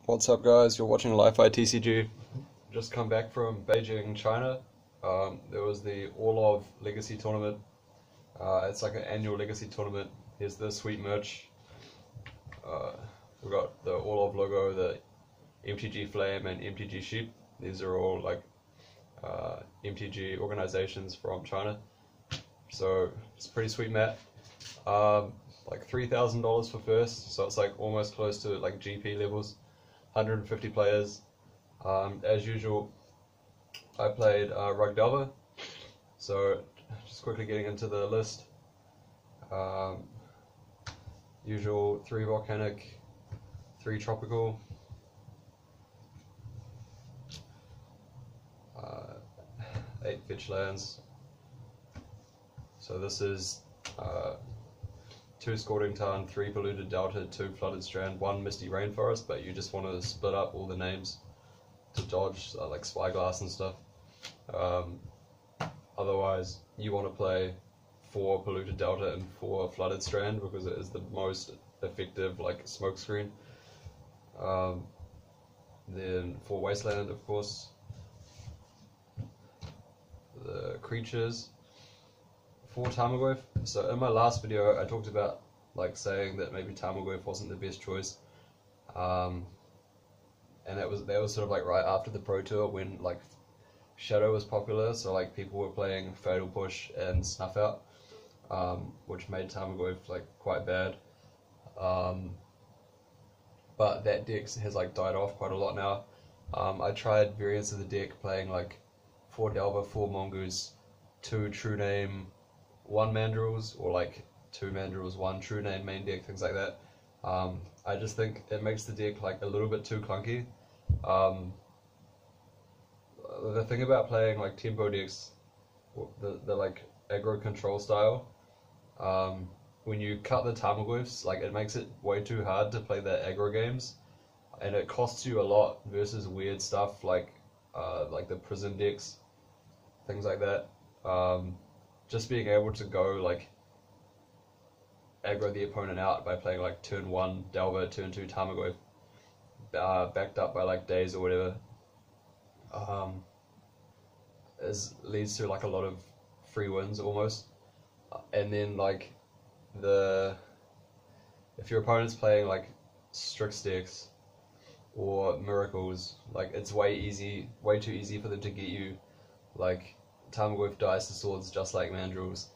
What's up, guys? You're watching Li-Fi TCG. Just come back from Beijing, China. There was the Orlov Legacy Tournament. It's like an annual Legacy tournament. Here's the sweet merch. We got the Orlov logo, the MTG Flame, and MTG Sheep. These are all like MTG organizations from China. So it's a pretty sweet mat. Like $3,000 for first, so it's like almost close to like GP levels. 150 players. As usual, I played Delta. So just quickly getting into the list. Usual 3 Volcanic, 3 Tropical, 8 Fetch lands. So this is 2 Scalding Tarn, 3 Polluted Delta, 2 Flooded Strand, 1 Misty Rainforest, but you just want to split up all the names to dodge like Spyglass and stuff. Otherwise, you want to play 4 Polluted Delta and 4 Flooded Strand because it is the most effective like smokescreen. Then 4 Wasteland, of course. The creatures. 4 Tarmogoyf. So in my last video I talked about like saying that maybe Tarmogoyf wasn't the best choice, and that was sort of like right after the Pro Tour when like Shadow was popular, so like people were playing Fatal Push and Snuff Out, which made Tarmogoyf like quite bad. But that deck has like died off quite a lot now. I tried variants of the deck playing like 4 Delver, 4 Mongoose, 2 True-Name, 1 Mandrills, or like 2 Mandrills, 1 True-Name main deck, things like that. I just think it makes the deck like a little bit too clunky. The thing about playing like tempo decks, the like aggro control style, when you cut the Tarmogoyfs, like it makes it way too hard to play the aggro games, and it costs you a lot versus weird stuff like the prison decks, things like that. Just being able to go like aggro the opponent out by playing like turn 1 Delver, turn 2 Tarmogoyf, backed up by like Daze or whatever, leads to like a lot of free wins almost. And then like if your opponent's playing like Strix decks or Miracles, like it's way too easy for them to get you. Like Tarmogoyf dies to swords just like Mandrills.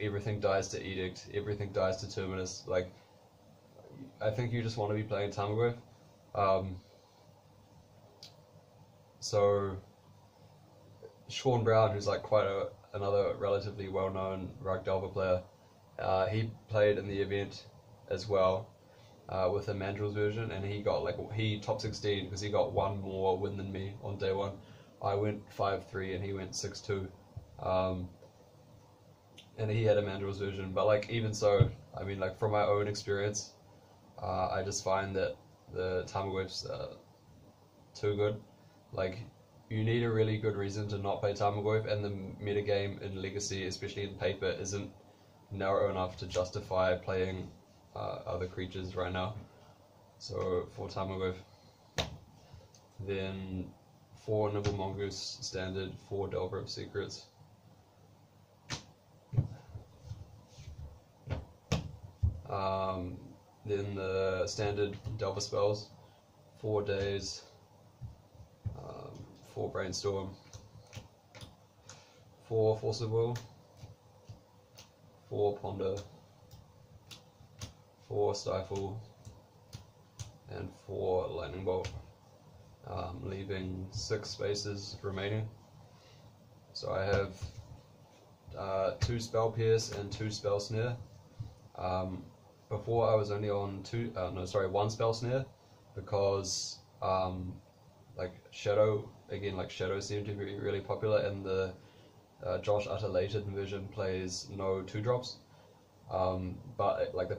Everything dies to Edict, everything dies to Terminus. Like, I think you just want to be playing Tarmogoyf. So, Sean Brown, who's like another relatively well-known Delver player, he played in the event as well with the Mandrills version, and he got he top 16 because he got 1 more win than me on day 1. I went 5-3 and he went 6-2, and he had a Mandrills version. But like even so, I mean like from my own experience, I just find that the Tarmogoyfs are too good. Like you need a really good reason to not play Tarmogoyf, and the metagame in Legacy, especially in paper, isn't narrow enough to justify playing other creatures right now. So for Tarmogoyf, then 4 Nimble Mongoose standard, 4 Delver of Secrets. Then the standard Delver spells, 4 Daze, 4 Brainstorm, 4 Force of Will, 4 Ponder, 4 Stifle, and 4 Lightning Bolt. Leaving 6 spaces remaining. So I have 2 Spell Pierce and 2 Spell Snare. Before I was only on 1 Spell Snare because like Shadow seemed to be really popular, and the Josh Utter-Lated version plays no 2-drops. But like the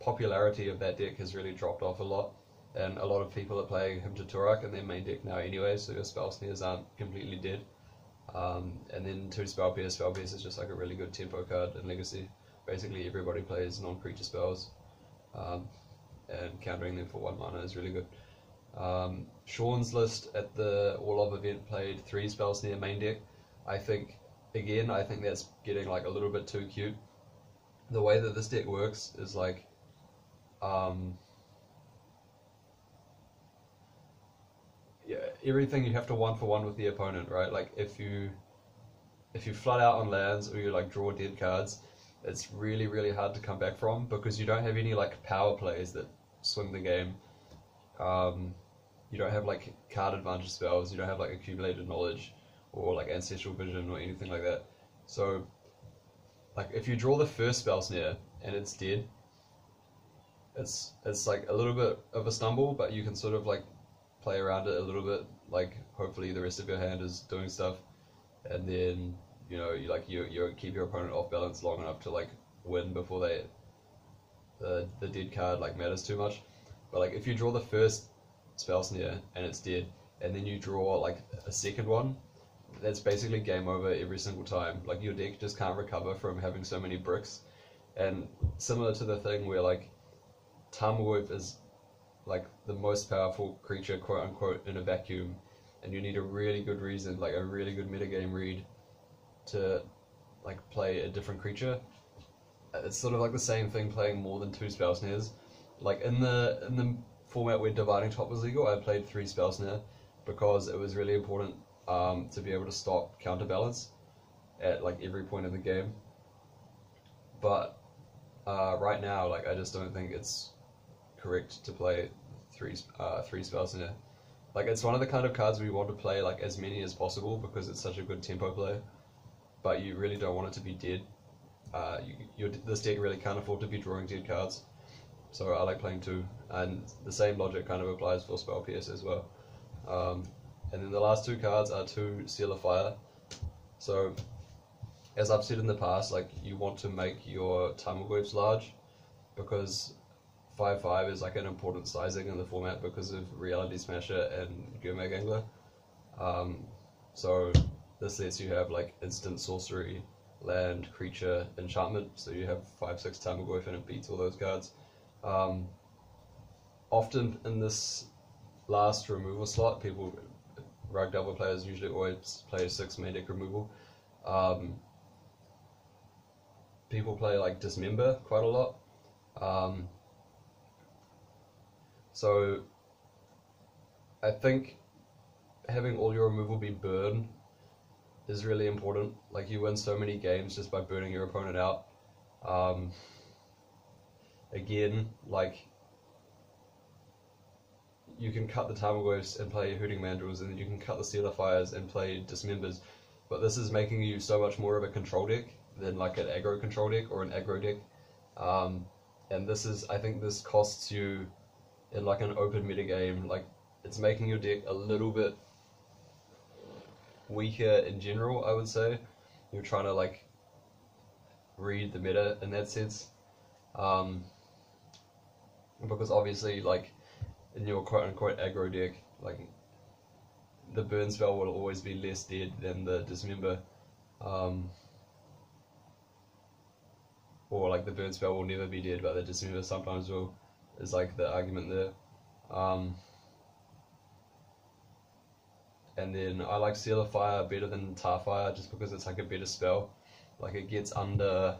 popularity of that deck has really dropped off a lot, and a lot of people are playing him to Turak in their main deck now anyway, so your Spell Snares aren't completely dead. And then 2 Spell Pierce. Spell Pierce is just like a really good tempo card in Legacy. Basically everybody plays non-creature spells. and countering them for 1 mana is really good. Sean's list at the Orlov event played 3 Spell Snare main deck. I think that's getting like a little bit too cute. The way that this deck works is like, yeah, everything you have to 1-for-1 with the opponent, right? Like if you flood out on lands or you like draw dead cards, it's really, really hard to come back from because you don't have any like power plays that swing the game. You don't have like card advantage spells, you don't have like accumulated knowledge or like ancestral vision or anything like that. So like if you draw the first Spell Snare and it's dead, it's like a little bit of a stumble, but you can sort of like play around it a little bit, like hopefully the rest of your hand is doing stuff, and then you keep your opponent off balance long enough to like win before the dead card like matters too much. But like if you draw the first Spell Snare and it's dead, and then you draw like a second one, that's basically game over every single time. Like your deck just can't recover from having so many bricks. And similar to the thing where like Tarmogoyf is like the most powerful creature, quote unquote, in a vacuum, and you need a really good reason, like a really good metagame read to like play a different creature. It's sort of like the same thing playing more than 2 Spell Snares. Like in the format where Dividing Top was legal, I played 3 Spell Snare because it was really important to be able to stop counterbalance at like every point in the game. But right now, like I just don't think it's correct to play 3 Spell Snare. Like it's one of the kind of cards we want to play like as many as possible because it's such a good tempo play, but you really don't want it to be dead. This deck really can't afford to be drawing dead cards, so I like playing 2, and the same logic kind of applies for Spell Pierce as well. And then the last 2 cards are 2 Seal of Fire. So as I've said in the past, like you want to make your Tarmogoyfs large because 5/5 is like an important sizing in the format because of Reality Smasher and Gurmag Angler. So this lets you have like instant sorcery, land, creature, enchantment, so you have 5/6 Tarmogoyf and it beats all those cards. Often in this last removal slot, Rug Double players usually always play 6 main deck removal. People play like Dismember quite a lot. So I think having all your removal be burn is really important. Like you win so many games just by burning your opponent out. Again, like you can cut the Tarmogoyfs and play Hooting Mandrills, and then you can cut the Seal of Fires and play Dismembers, but this is making you so much more of a control deck than like an aggro control deck or an aggro deck. And I think this costs you in like an open metagame, like it's making your deck a little bit weaker in general, I would say. You're trying to like read the meta in that sense. Because obviously like in your quote unquote aggro deck, like the burn spell will always be less dead than the Dismember. Or like the burn spell will never be dead, but the Dismember sometimes will, is like the argument there. And then I like Seal of Fire better than Tarfire just because it's like a better spell. Like it gets under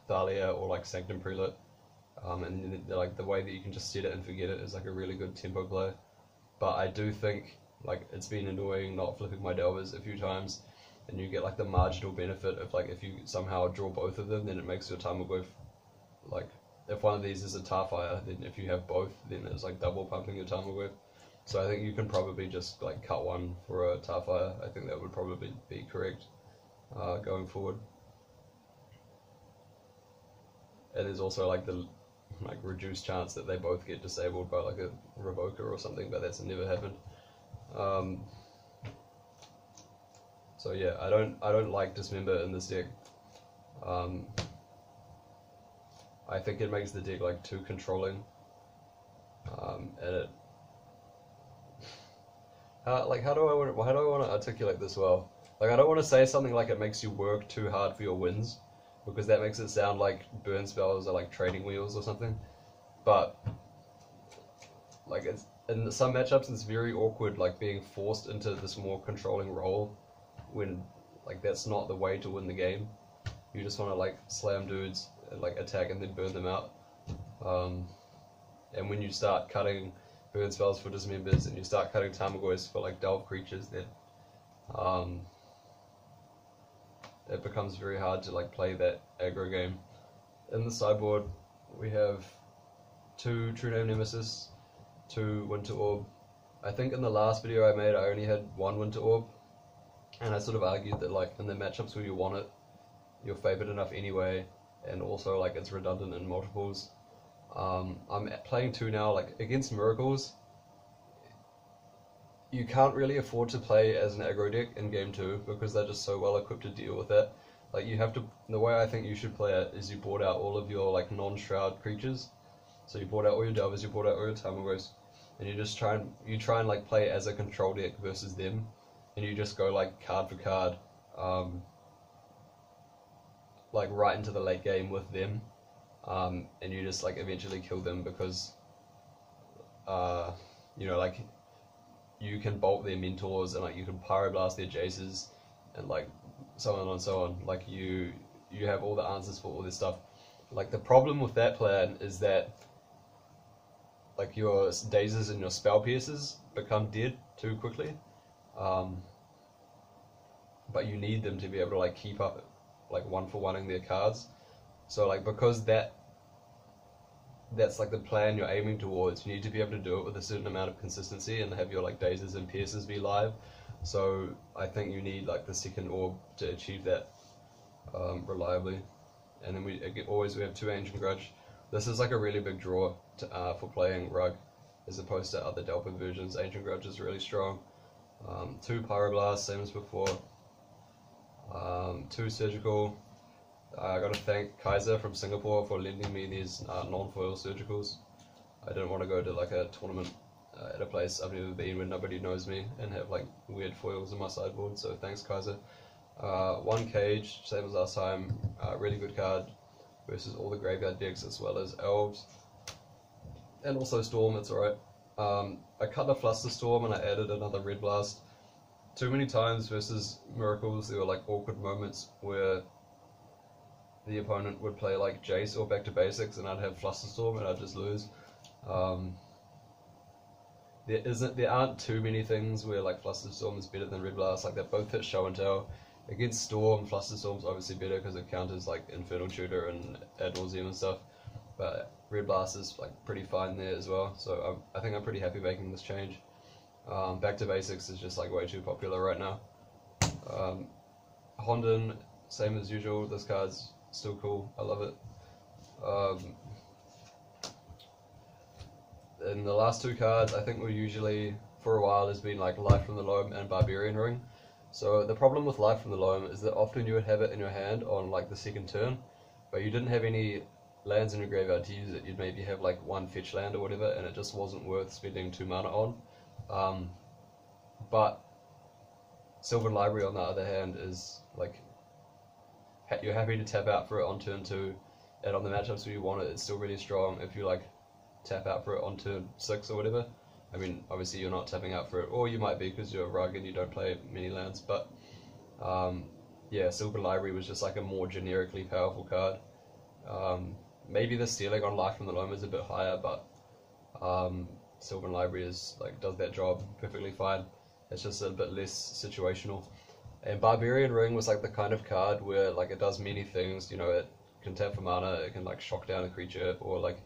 Thalia or like Sanctum Prelate. And like the way that you can just set it and forget it is like a really good tempo play. But I do think like it's been annoying not flipping my Delvers a few times, and you get like the marginal benefit of like if you somehow draw both of them, then it makes your Tarmogoyf like, if one of these is a Tarfire, then if you have both, then it's like double pumping your Tarmogoyf. So I think you can probably just like cut one for a Tarfire. I think that would probably be correct going forward. And there's also like the reduced chance that they both get disabled by like a Revoker or something, but that's never happened. So yeah, I don't like Dismember in this deck. I think it makes the deck like too controlling, and it how do I want to articulate this well? Like I don't want to say something like it makes you work too hard for your wins, because that makes it sound like burn spells are like training wheels or something. but like it's in some matchups it's very awkward, like being forced into this more controlling role when like that's not the way to win the game. You just want to like slam dudes and like attack and then burn them out. And when you start cutting burn spells for dismembers and you start cutting Tarmogoyfs for like delve creatures, then it becomes very hard to like play that aggro game. In the sideboard we have 2 True-Name Nemesis, 2 Winter Orb. I think in the last video I made I only had 1 Winter Orb, and I sort of argued that like in the matchups where you want it, you're favoured enough anyway, and also like it's redundant in multiples. I'm playing 2 now. Like against Miracles, you can't really afford to play as an aggro deck in game 2 because they're just so well equipped to deal with that. Like you have to, the way I think you should play it is you board out all of your like non-shroud creatures. So you board out all your Delvers, you board out all your Tarmogoyfs, and you just try and like play as a control deck versus them, and you just go like card for card, like right into the late game with them, and you just like eventually kill them because you know, like you can bolt their mentors and like you can pyroblast their Jaces and like so on and so on. Like you have all the answers for all this stuff. Like the problem with that plan is that like your Dazes and your Spell Pierces become dead too quickly, but you need them to be able to like keep up like 1-for-1ing their cards. So like because that's like the plan you're aiming towards, you need to be able to do it with a certain amount of consistency and have your like Dazes and Pierces be live. So I think you need like the second orb to achieve that reliably. And then we have 2 Ancient Grudge. This is like a really big draw to, for playing Rug as opposed to other Delta versions. Ancient Grudge is really strong. 2 Pyroblast, same as before. 2 Surgical. I gotta thank Kaiser from Singapore for lending me these non-foil Surgicals. I didn't want to go to like a tournament at a place I've never been where nobody knows me and have like weird foils in my sideboard, so thanks Kaiser. 1 Cage, same as last time, really good card versus all the graveyard decks as well as Elves. And also Storm, it's alright. I cut the Flusterstorm and I added another Red Blast. Too many times versus Miracles there were like awkward moments where the opponent would play like Jace or Back to Basics and I'd have Flusterstorm and I'd just lose. There aren't too many things where like Flusterstorm is better than Red Blast. Like they both hit show and tell. Against Storm, Flusterstorm's obviously better because it counters like Infernal Tutor and Ad Nauseam and stuff, but Red Blast is like pretty fine there as well, so I think I'm pretty happy making this change. Back to Basics is just like way too popular right now. Honden, same as usual, this card's still cool, I love it. And the last 2 cards I think were usually, for a while, has been like Life from the Loam and Barbarian Ring. So the problem with Life from the Loam is that often you would have it in your hand on like the second turn, but you didn't have any lands in your graveyard to use it. You'd maybe have like 1 fetch land or whatever, and it just wasn't worth spending 2 mana on. But Sylvan Library on the other hand is like, you're happy to tap out for it on turn 2, and on the matchups where you want it, it's still really strong if you like tap out for it on turn 6 or whatever. I mean, obviously you're not tapping out for it, or you might be because you're a Rug and you don't play many lands, but yeah, Sylvan Library was just like a more generically powerful card. Maybe the ceiling on Life from the Loam is a bit higher, but Sylvan Library is like does that job perfectly fine. It's just a bit less situational. And Barbarian Ring was like the kind of card where like it does many things, you know, it can tap for mana, it can like shock down a creature, or like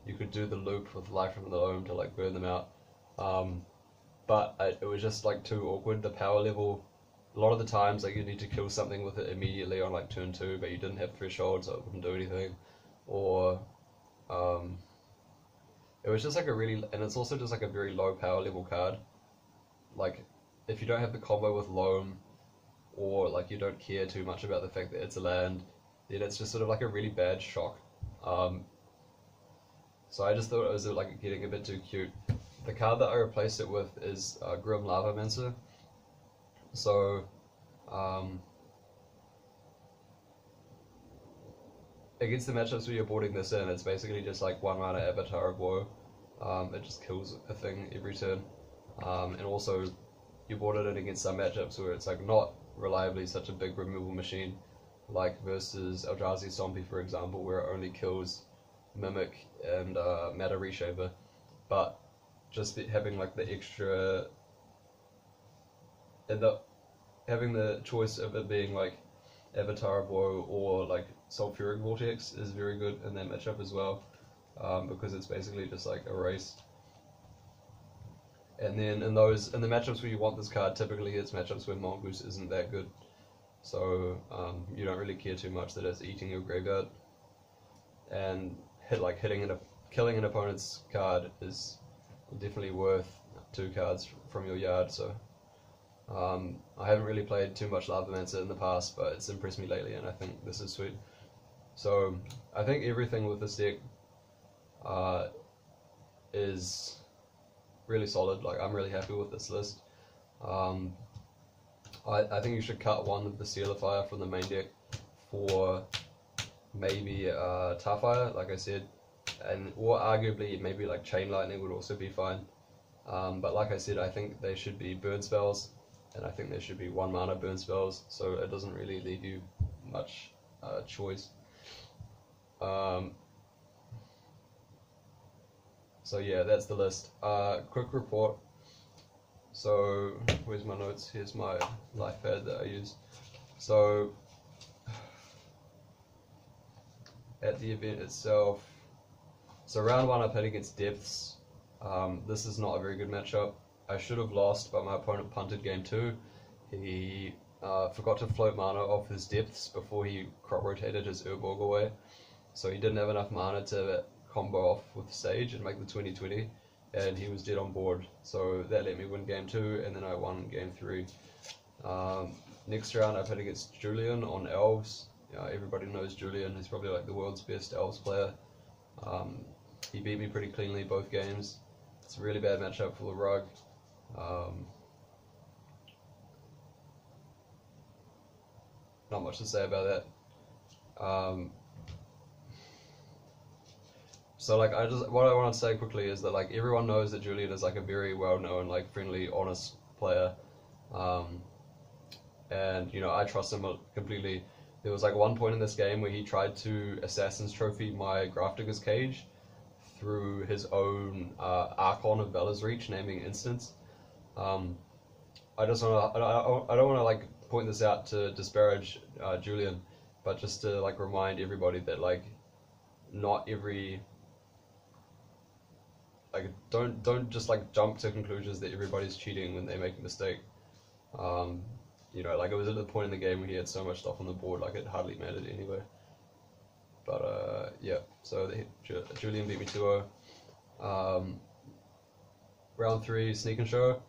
you could do the loop with Life from the Loam to like burn them out. But it was just like too awkward. The power level, a lot of the times like you need to kill something with it immediately on like turn 2, but you didn't have threshold, so it wouldn't do anything. Or it was just like a really, and it's also just like a very low power level card. Like if you don't have the combo with Loam, or like you don't care too much about the fact that it's a land, then it's just sort of like a really bad shock. So I just thought it was like getting a bit too cute. The card that I replaced it with is Grim Lavamancer. So against the matchups where you're boarding this in, it's basically just like 1 mana Avatar of Woe. It just kills a thing every turn. And also, you board it in against some matchups where it's like not reliably such a big removal machine, like versus Eldrazi Zombie, for example, where it only kills Mimic and Matter Reshaper. But just having like the extra, and having the choice of it being like Avatar of Woe or like Sulfuric Vortex is very good in that matchup as well, because it's basically just like erase. And then in the matchups where you want this card, typically it's matchups where Mongoose isn't that good, so you don't really care too much that it's eating your graveyard. And killing an opponent's card is definitely worth 2 cards from your yard. So I haven't really played too much Lavamancer in the past, but it's impressed me lately, and I think this is sweet. So I think everything with this deck is really solid. Like, I'm really happy with this list. I think you should cut one of the Seal of Fire from the main deck for maybe Tarfire, like I said, or arguably maybe like Chain Lightning would also be fine. But like I said, I think they should be burn spells, and I think they should be 1 mana burn spells, so it doesn't really leave you much choice. So yeah, that's the list. Quick report. So where's my notes? Here's my life pad that I use. So at the event itself, so round 1 I played against Depths. This is not a very good matchup. I should have lost, but my opponent punted game 2. He forgot to float mana off his Depths before he crop rotated his Urborg away, so he didn't have enough mana to combo off with Sage and make the 20/20, and he was dead on board, so that let me win game 2, and then I won game 3. Next round I played against Julian on Elves. Everybody knows Julian. He's probably like the world's best Elves player. He beat me pretty cleanly both games. It's a really bad matchup for the Rug. Not much to say about that. So like, what I want to say quickly is that like everyone knows that Julian is like a very well-known, like friendly, honest player, and you know, I trust him completely. There was like one point in this game where he tried to Assassin's Trophy my Grafdigger's Cage through his own Archon of Vala's Reach naming instance. I don't want to like point this out to disparage Julian, but just to like remind everybody that like not every, like, don't just like jump to conclusions that everybody's cheating when they make a mistake. You know, like, it was at the point in the game where he had so much stuff on the board, like it hardly mattered anyway. But yeah, so Julian beat me 2-0. Round 3, Sneak and Show.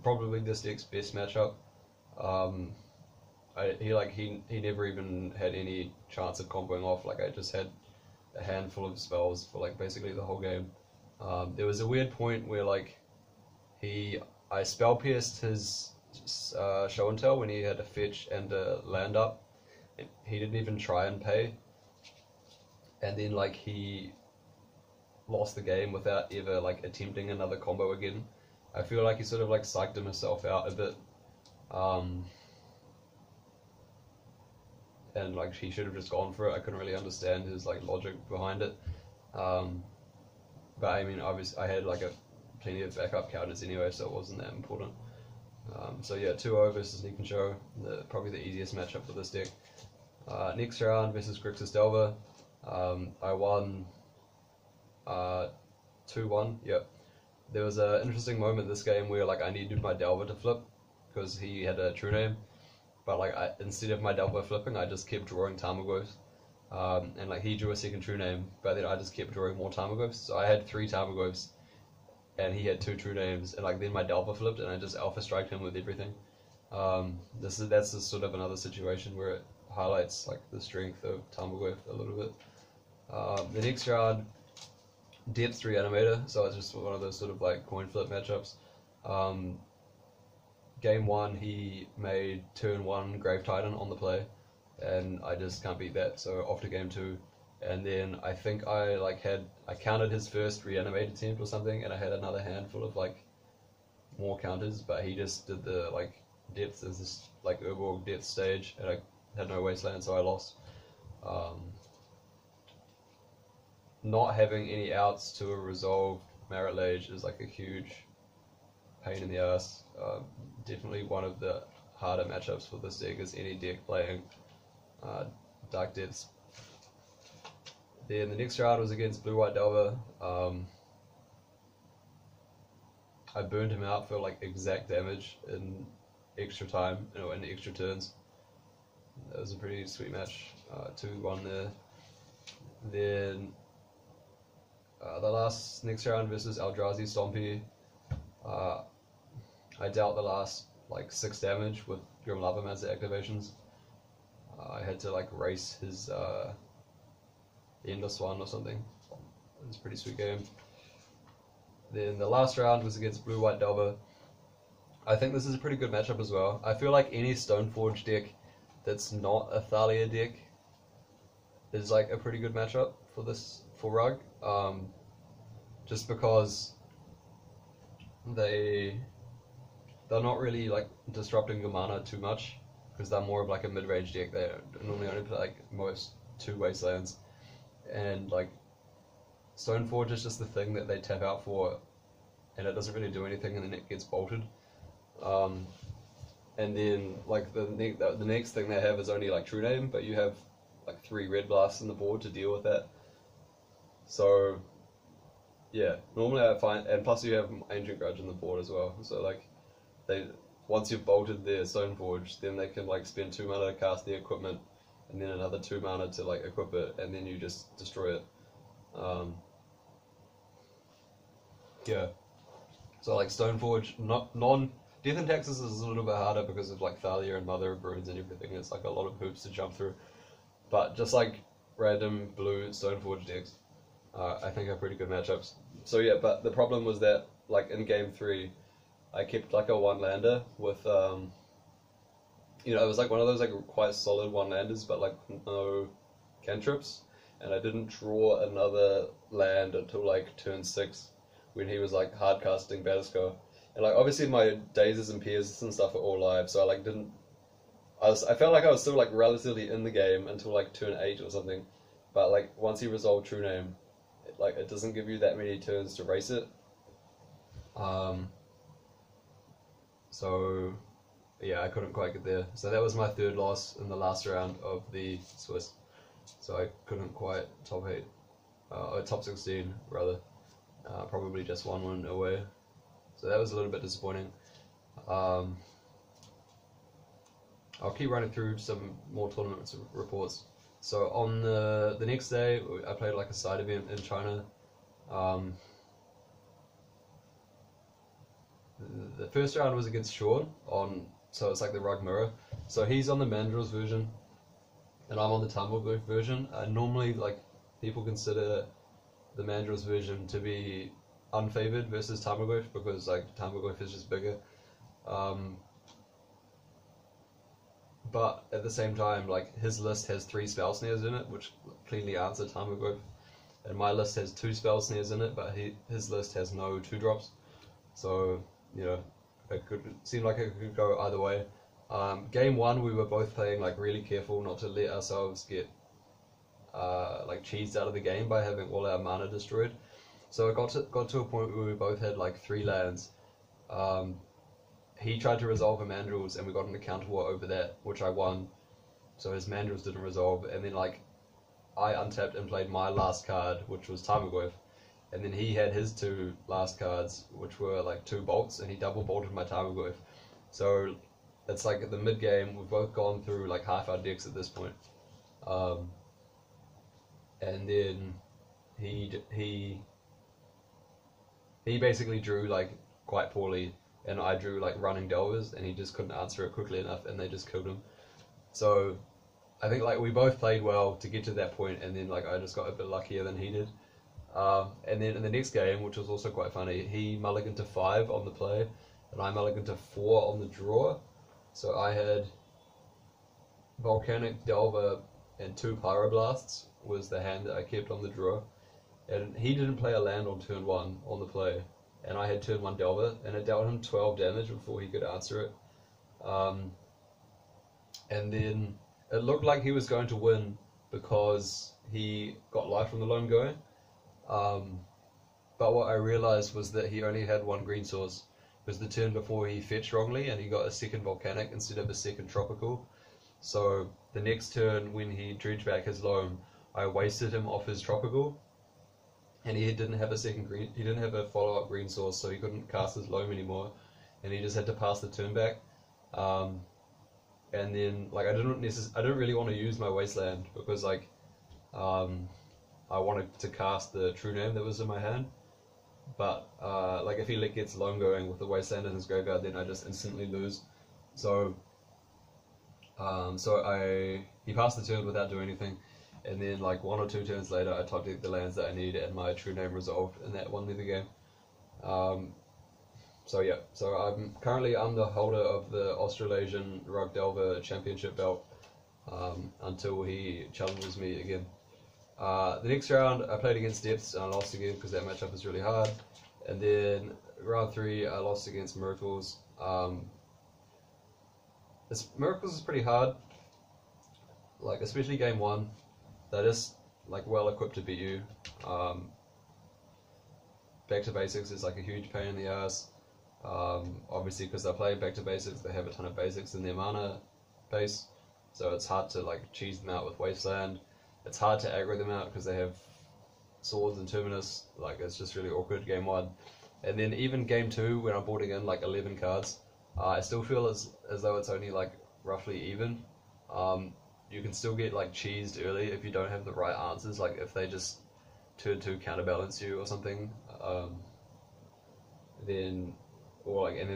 Probably this deck's best matchup. He never even had any chance of comboing off. Like, I just had a handful of spells for like basically the whole game. There was a weird point where like I spell pierced his show and tell when he had a fetch and a land up. And he didn't even try and pay, and then like he lost the game without ever like attempting another combo again. I feel like he sort of like psyched himself out a bit. And like he should have just gone for it. I couldn't really understand his like logic behind it. But I mean, obviously I had like plenty of backup counters anyway, so it wasn't that important. So yeah, 2-0 versus Sneak and Show, probably the easiest matchup for this deck. Next round versus Grixis Delver, I won 2-1. Yep. There was an interesting moment in this game where like I needed my Delver to flip because he had a True-Name, but like instead of my Delver flipping, I just kept drawing Tarmogoyf. And like he drew a second True-Name, but then I just kept drawing more Tarmogoyfs. So I had 3 Tarmogoyfs, and he had 2 True-Names, and like then my Delver flipped, and I just Alpha Striked him with everything. That's just sort of another situation where it highlights like the strength of Tarmogoyf a little bit. The next round, Depth Reanimator, so it's just one of those sort of like coin flip matchups. game 1 he made turn 1 Grave Titan on the play, and I just can't beat that. So off to game 2, and then I think I counted his first reanimate attempt or something, and I had another handful of like more counters, but he just did the like depth as this like Urborg depth stage, and I had no Wasteland, so I lost. Not having any outs to a resolved Marit Lage is like a huge pain in the ass. Definitely one of the harder matchups for this deck is any deck playing Dark Depths. Then the next round was against Blue-White Delver. I burned him out for like exact damage in extra time, in extra turns. That was a pretty sweet match. 2-1 there. Then the next round versus Eldrazi Stompy. I dealt the last like 6 damage with Grim Lavamancer activations. I had to like race his Endless One or something. It was a pretty sweet game. Then the last round was against Blue-White Delver. I think this is a pretty good matchup as well. I feel like any Stoneforge deck that's not a Thalia deck is like a pretty good matchup for Rug. Just because they're not really like disrupting the mana too much, because they're more of like a mid-range deck. They normally only play like most 2 Wastelands, and like Stoneforge is just the thing that they tap out for, and it doesn't really do anything, and then it gets bolted. And then like the next thing they have is only like True-Name, but you have like 3 Red Blasts on the board to deal with that. So yeah, normally I find, and plus you have Ancient Grudge on the board as well. So like once you've bolted their Stoneforge, then they can like spend 2 mana to cast the equipment, and then another 2 mana to like equip it, and then you just destroy it. Yeah. So like Stoneforge, Death and Taxes is a little bit harder because of like Thalia and Mother of Runes and everything. It's like a lot of hoops to jump through. But just like random blue Stoneforge decks, I think are pretty good matchups. So yeah, but the problem was that like in game 3, I kept like a 1-lander with it was like one of those like quite solid 1-landers, but like no cantrips, and I didn't draw another land until like turn 6 when he was like hard casting Batterskull. And like obviously my Dazes and Pierces and stuff are all live, so I like I felt like I was still like relatively in the game until like turn 8 or something. But like once he resolved True-Name, it doesn't give you that many turns to race it. So yeah, I couldn't quite get there. So that was my 3rd loss in the last round of the Swiss. So I couldn't quite top 8, or top 16 rather. Probably just 1 win away. So that was a little bit disappointing. I'll keep running through some more tournament reports. So on the next day, I played like a side event in China. The first round was against Sean so it's like the Rug Mirror. So he's on the Mandrills version, and I'm on the Tarmogoyf version. Normally, like people consider the Mandrills version to be unfavored versus Tarmogoyf because like Tarmogoyf is just bigger. But at the same time, like his list has 3 Spell Snares in it, which cleanly answer Tarmogoyf, and my list has 2 Spell Snares in it, but his list has no 2-drops. So it seemed like it could go either way. Game 1, we were both playing like really careful not to let ourselves get like cheesed out of the game by having all our mana destroyed. So it got to a point where we both had like 3 lands. He tried to resolve a Mandrills, and we got into counter war over that, which I won. So his Mandrills didn't resolve, and then like I untapped and played my last card, which was Tarmogoyf, and then he had his 2 last cards, which were like 2 bolts, and he double bolted my Tarmogoyf. So it's like at the mid game, we've both gone through like half our decks at this point. And then he basically drew like quite poorly, and I drew like running Delvers, and he just couldn't answer it quickly enough, and they just killed him. So I think like we both played well to get to that point, and then like I just got a bit luckier than he did. And then in the next game, which was also quite funny, he mulliganed to 5 on the play, and I mulliganed to 4 on the draw. So I had Volcanic Delta and 2 Pyroblasts was the hand that I kept on the draw. And he didn't play a land on turn 1 on the play. And I had turn 1 Delta, and it dealt him 12 damage before he could answer it. And then it looked like he was going to win because he got life from the lone guy. But what I realized was that he only had 1 green source. It was the turn before he fetched wrongly, and he got a second Volcanic instead of a second Tropical. So the next turn, when he dredged back his loam, I wasted him off his Tropical, and he didn't have a second green. He didn't have a follow-up green source, so he couldn't cast his loam anymore, and he just had to pass the turn back. And then like I didn't really want to use my Wasteland because like I wanted to cast the True-Name that was in my hand. But like if he gets lone going with the Wasteland in his graveyard, then I just instantly lose. So he passed the turn without doing anything, and then like 1 or 2 turns later, I top decked the lands that I need, and my True-Name resolved, and that won me the game. So yeah, so I'm the holder of the Australasian Rug Delver Championship belt until he challenges me again. The next round I played against Depths and I lost again because that matchup is really hard. And then round 3 I lost against Miracles. Miracles is pretty hard, like especially game 1. They're just like well equipped to beat you. Back to basics is like a huge pain in the ass. Obviously because they're playing back to basics, they have a ton of basics in their mana base, so it's hard to like cheese them out with Wasteland. It's hard to aggro them out because they have swords and Terminus. Like it's just really awkward game 1. And then even game 2 when I'm boarding in like 11 cards, I still feel as though it's only like roughly even. You can still get like cheesed early if you don't have the right answers, like if they just turn 2 counterbalance you or something, and then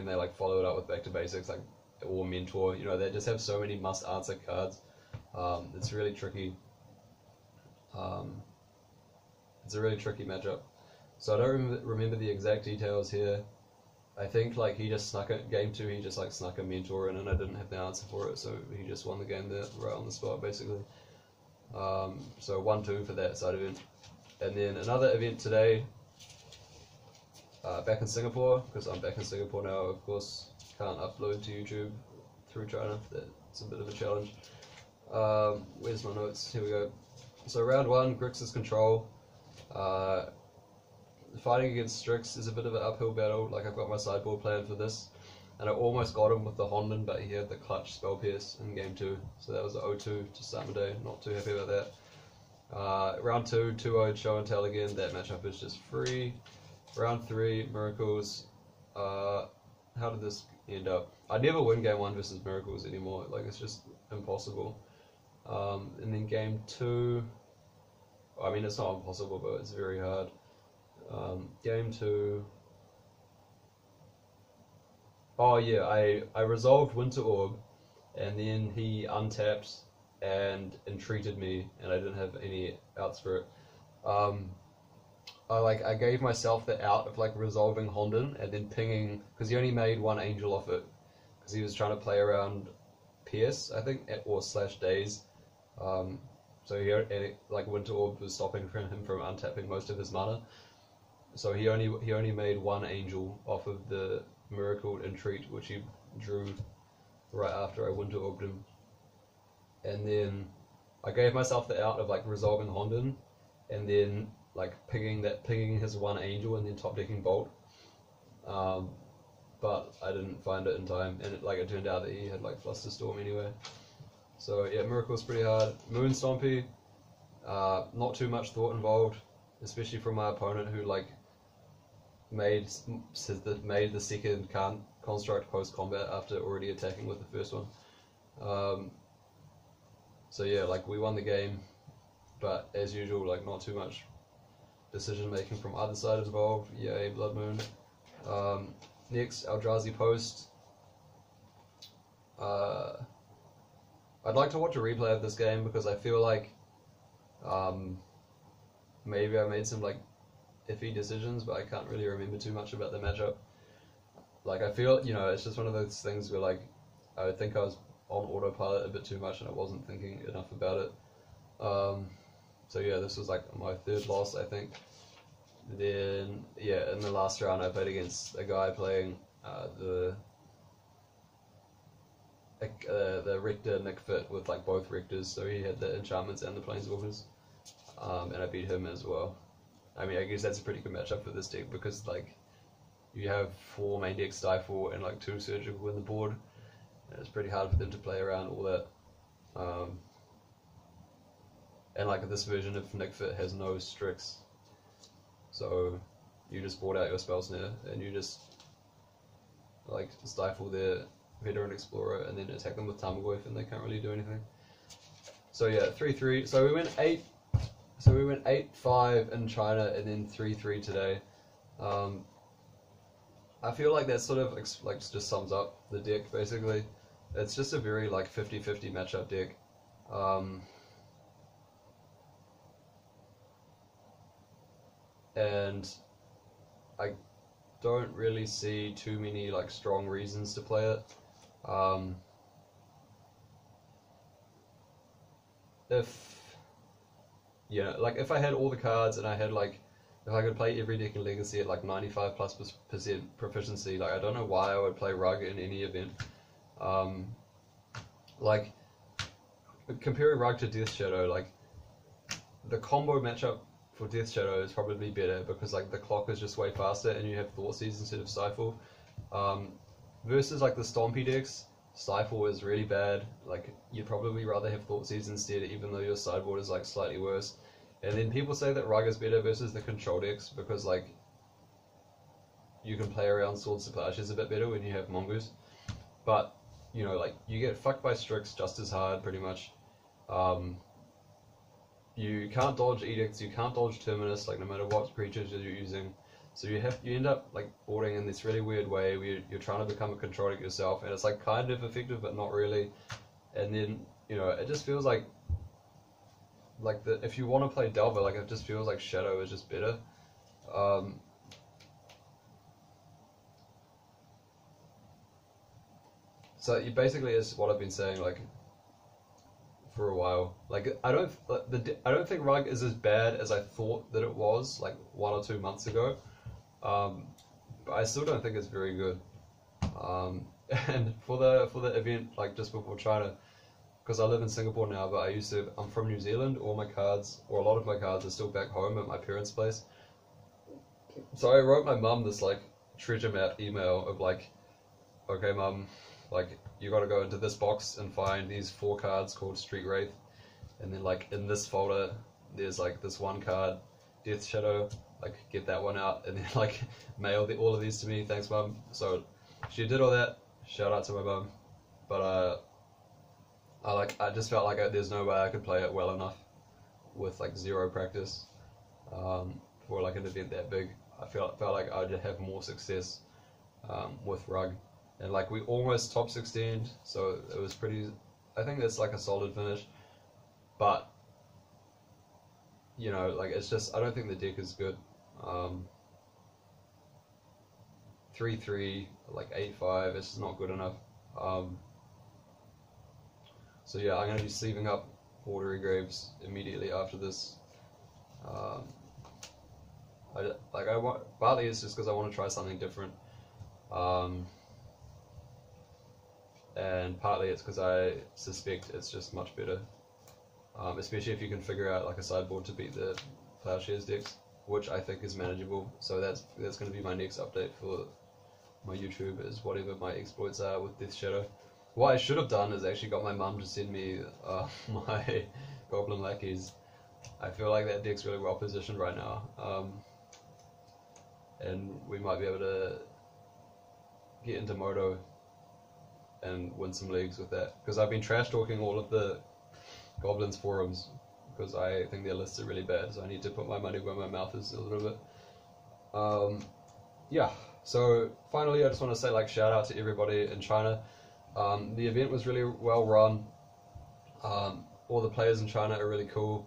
they like follow it up with back to basics, like, or mentor. You know, they just have so many must answer cards. It's really tricky. It's a really tricky matchup. So I don't remember the exact details here. I think like he just snuck it. Game 2, he just like snuck a mentor in, and I didn't have the answer for it, so he just won the game there, right on the spot, basically. So 1-2 for that side event. And then another event today, back in Singapore, because I'm back in Singapore now, of course, can't upload to YouTube through China. That's a bit of a challenge. Where's my notes? Here we go. So round 1, Grixis control. Fighting against Strix is a bit of an uphill battle. Like I've got my sideboard plan for this, and I almost got him with the Honden, but he had the clutch Spell Pierce in game 2, so that was an 0-2 to start my day. Not too happy about that. Round 2, 2-0 show and tell again. That matchup is just free. Round 3, Miracles. How did this end up? I never win game 1 versus Miracles anymore. Like it's just impossible. And then game 2. I mean, it's not impossible, but it's very hard. Game 2. Oh yeah, I resolved Winter Orb, and then he untapped and entreated me, and I didn't have any outs for it. I gave myself the out of like resolving Honden and then pinging, because he only made 1 angel off it, because he was trying to play around Pierce, I think, or / Daze. So he like Winter Orb was stopping him from untapping most of his mana. So he only made 1 angel off of the Miracle Entreat, which he drew right after I Winter Orbed him. And then I gave myself the out of like resolving Honden, and then like pinging his 1 angel and then top decking Bolt. But I didn't find it in time, and it turned out that he had like Flusterstorm anyway. So yeah, Miracle's pretty hard. Moon Stompy, not too much thought involved, especially from my opponent who like made the second construct post combat after already attacking with the first one. So yeah, like we won the game, but as usual, like not too much decision making from either side involved. Yay, Blood Moon. Next, Eldrazi Post. I'd like to watch a replay of this game because I feel like maybe I made some like iffy decisions, but I can't really remember too much about the matchup. like I feel, you know, it's just one of those things where like I think I was on autopilot a bit too much and I wasn't thinking enough about it. So yeah, this was like my third loss, I think. Then yeah, in the last round I played against a guy playing the Rector Nick Fit with like both Rectors, so he had the enchantments and the planeswalkers, and I beat him as well. I mean, I guess that's a pretty good matchup for this deck because like you have 4 main deck Stifle and like 2 surgical in the board, and it's pretty hard for them to play around all that. And like this version of Nick Fit has no Strix, so you just board out your Spell Snare and you just like stifle their Veteran Explorer and then attack them with Tarmogoyf and they can't really do anything. So yeah, 3-3. So we went 8. So we went 8-5 in China and then 3-3 today. I feel like that sort of like just sums up the deck basically. It's just a very like 50-50 matchup deck. And I don't really see too many like strong reasons to play it. If I had all the cards and I had like, if I could play every deck in Legacy at like 95+% proficiency, like I don't know why I would play Rug in any event. Like comparing Rug to Death Shadow, like the combo matchup for Death Shadow is probably better because like the clock is just way faster and you have Thoughtseize instead of Stifle. Versus like the Stompy decks, Stifle is really bad. Like you'd probably rather have Thoughtseize instead, even though your sideboard is like slightly worse. And then people say that Rug is better versus the control decks because like you can play around Swords to Plowshares a bit better when you have Mongoose. But you know, like you get fucked by Strix just as hard pretty much. You can't dodge Edicts, you can't dodge Terminus, like no matter what creatures you're using. So you end up like boarding in this really weird way where you're trying to become a control deck yourself, and it's like kind of effective but not really. And then, you know, it just feels like if you want to play Delver, like it just feels like Shadow is just better. So you basically is what I've been saying like for a while. Like I don't think Rug is as bad as I thought that it was like 1 or 2 months ago. But I still don't think it's very good. And for the event, like just before China, because I live in Singapore now, but I'm from New Zealand. All my cards, or a lot of my cards, are still back home at my parents' place. So I wrote my mum this like treasure map email of like, okay mum, like you gotta go into this box and find these 4 cards called Street Wraith, and then like in this folder there's like this one card, Death Shadow, like get that one out, and then like mail all of these to me, thanks mum. So she did all that, shout out to my mum. But I just felt like there's no way I could play it well enough with like 0 practice for like an event that big. I felt like I'd have more success with Rug. And like we almost top 16, so it was pretty. I think that's like a solid finish, but you know, like it's just I don't think the deck is good. 3-3, like 8-5, it's just not good enough. So yeah, I'm gonna be sleeving up Watery Graves immediately after this. Partly it's just because I want to try something different. And partly it's because I suspect it's just much better, especially if you can figure out like a sideboard to beat the Plowshares decks, which I think is manageable. So that's going to be my next update for my YouTube, is whatever my exploits are with Death Shadow. What I should have done is actually got my mum to send me my Goblin Lackeys. I feel like that deck's really well positioned right now, and we might be able to get into Moto and win some leagues with that, because I've been trash talking all of the Goblins forums because I think their lists are really bad, so I need to put my money where my mouth is a little bit. Yeah, so finally I just want to say like shout out to everybody in China. The event was really well run. All the players in China are really cool.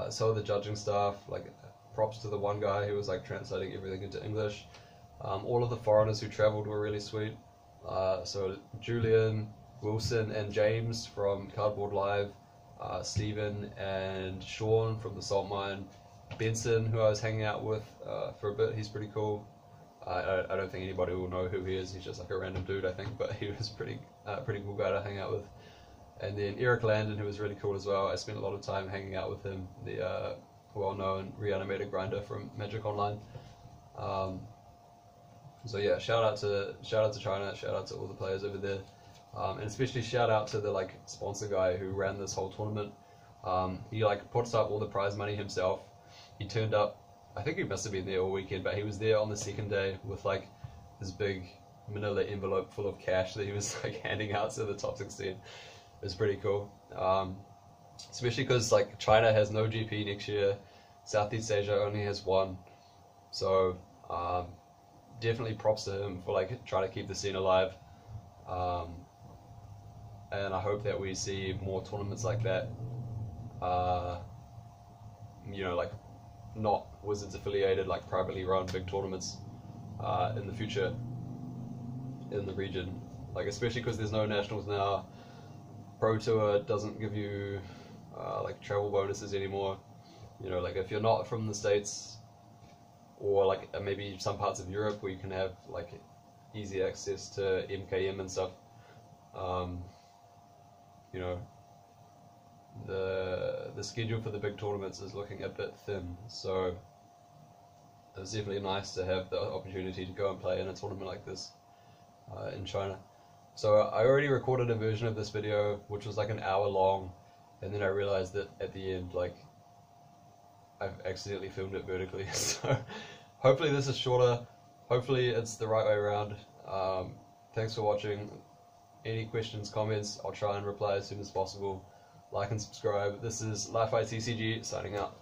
So are the judging staff. Like props to the one guy who was like translating everything into English. All of the foreigners who travelled were really sweet. So Julian, Wilson, and James from Cardboard Live, Stephen and Sean from the Salt Mine, Benson, who I was hanging out with for a bit, he's pretty cool. I don't think anybody will know who he is, he's just like a random dude I think, but he was pretty cool guy to hang out with. And then Eric Landon, who was really cool as well. I spent a lot of time hanging out with him, the well-known reanimated grinder from Magic Online. So yeah, shout out to China, shout out to all the players over there, and especially shout out to the like sponsor guy who ran this whole tournament. He like puts up all the prize money himself. He turned up, I think he must have been there all weekend, but he was there on the second day with like this big manila envelope full of cash that he was like handing out to the top 16. It was pretty cool, especially because like China has no GP next year, Southeast Asia only has one, so definitely props to him for like trying to keep the scene alive, and I hope that we see more tournaments like that, you know, like not Wizards affiliated, like privately run big tournaments in the future in the region, like especially because there's no nationals now. Pro Tour doesn't give you like travel bonuses anymore, you know, like if you're not from the States or like maybe some parts of Europe where you can have like easy access to MKM and stuff, you know, the schedule for the big tournaments is looking a bit thin, so it was definitely nice to have the opportunity to go and play in a tournament like this in China. So I already recorded a version of this video which was like an hour long, and then I realized that at the end like I've accidentally filmed it vertically, so hopefully this is shorter, hopefully it's the right way around. Thanks for watching. Any questions, comments, I'll try and reply as soon as possible. Like and subscribe. This is Li-Fi TCG signing out.